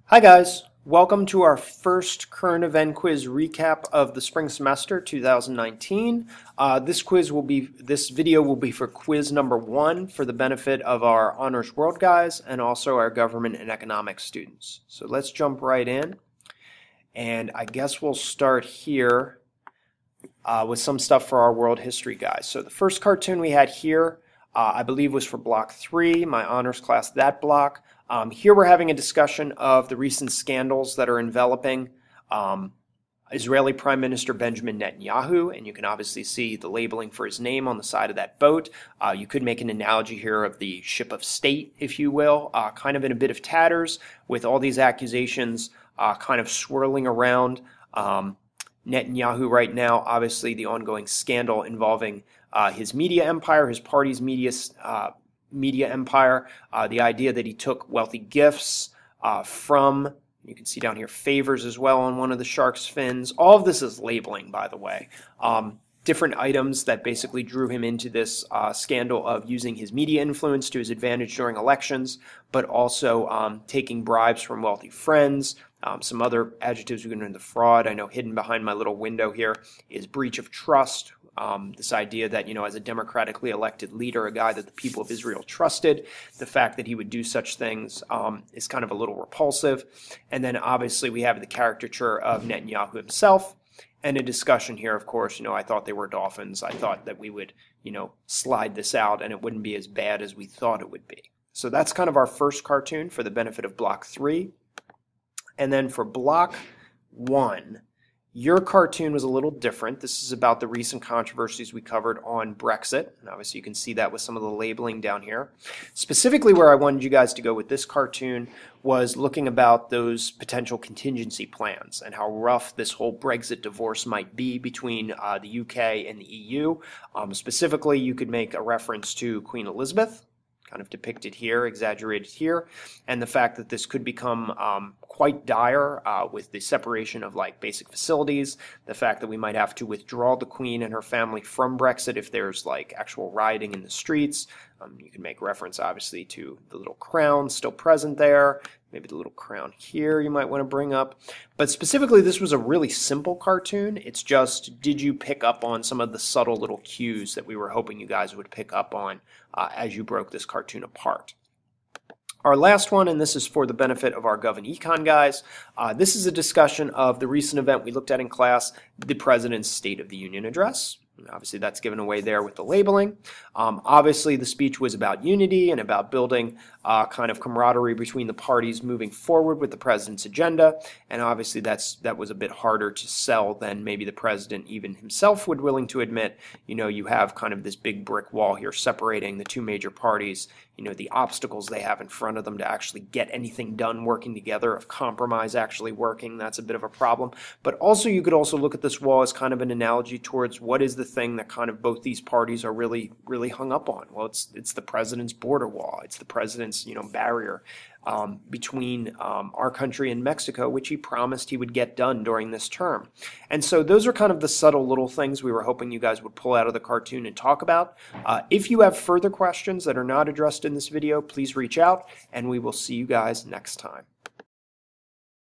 Hi guys, welcome to our first current event quiz recap of the spring semester 2019. This video will be for quiz number 1 for the benefit of our Honors World guys and also our government and economics students. So let's jump right in, and I guess we'll start here with some stuff for our world history guys. So the first cartoon we had here I believe was for block 3, my honors class, that block. Here we're having a discussion of the recent scandals that are enveloping Israeli Prime Minister Benjamin Netanyahu, and you can obviously see the labeling for his name on the side of that boat. You could make an analogy here of the ship of state, if you will, kind of in a bit of tatters with all these accusations kind of swirling around Netanyahu right now. Obviously, the ongoing scandal involving his media empire, his party's media empire, the idea that he took wealthy gifts from, you can see down here, favors as well on one of the shark's fins. All of this is labeling, by the way. Different items that basically drew him into this scandal of using his media influence to his advantage during elections, but also taking bribes from wealthy friends. Some other adjectives we can into fraud. I know hidden behind my little window here is breach of trust. This idea that, as a democratically elected leader, a guy that the people of Israel trusted, the fact that he would do such things is kind of a little repulsive. And then obviously we have the caricature of Netanyahu himself and a discussion here, of course, I thought they were dolphins. I thought that we would, slide this out and it wouldn't be as bad as we thought it would be. So that's kind of our first cartoon for the benefit of block 3. And then for block 1, your cartoon was a little different. This is about the recent controversies we covered on Brexit. And obviously you can see that with some of the labeling down here. Specifically where I wanted you guys to go with this cartoon was looking about those potential contingency plans and how rough this whole Brexit divorce might be between the UK and the EU. Specifically, you could make a reference to Queen Elizabeth, kind of depicted here, exaggerated here, and the fact that this could become quite dire with the separation of basic facilities, the fact that we might have to withdraw the Queen and her family from Brexit if there's actual rioting in the streets. You can make reference obviously to the little crown still present there, maybe the little crown here you might want to bring up. But specifically, this was a really simple cartoon. It's just, did you pick up on some of the subtle little cues that we were hoping you guys would pick up on as you broke this cartoon apart? Our last one, and this is for the benefit of our Gov and Econ guys, this is a discussion of the recent event we looked at in class, the President's State of the Union Address. Obviously, that's given away there with the labeling. Obviously, the speech was about unity and about building kind of camaraderie between the parties moving forward with the president's agenda. And obviously, that was a bit harder to sell than maybe the president even himself would willing to admit. You have kind of this big brick wall here separating the two major parties. The obstacles they have in front of them to actually get anything done working together, of compromise actually working, that's a bit of a problem. But also, you could also look at this wall as kind of an analogy towards what is the thing that kind of both these parties are really hung up on. Well, it's the president's border wall. It's the president's barrier between our country and Mexico, which he promised he would get done during this term. And so those are kind of the subtle little things we were hoping you guys would pull out of the cartoon and talk about. If you have further questions that are not addressed in this video, please reach out, and we will see you guys next time.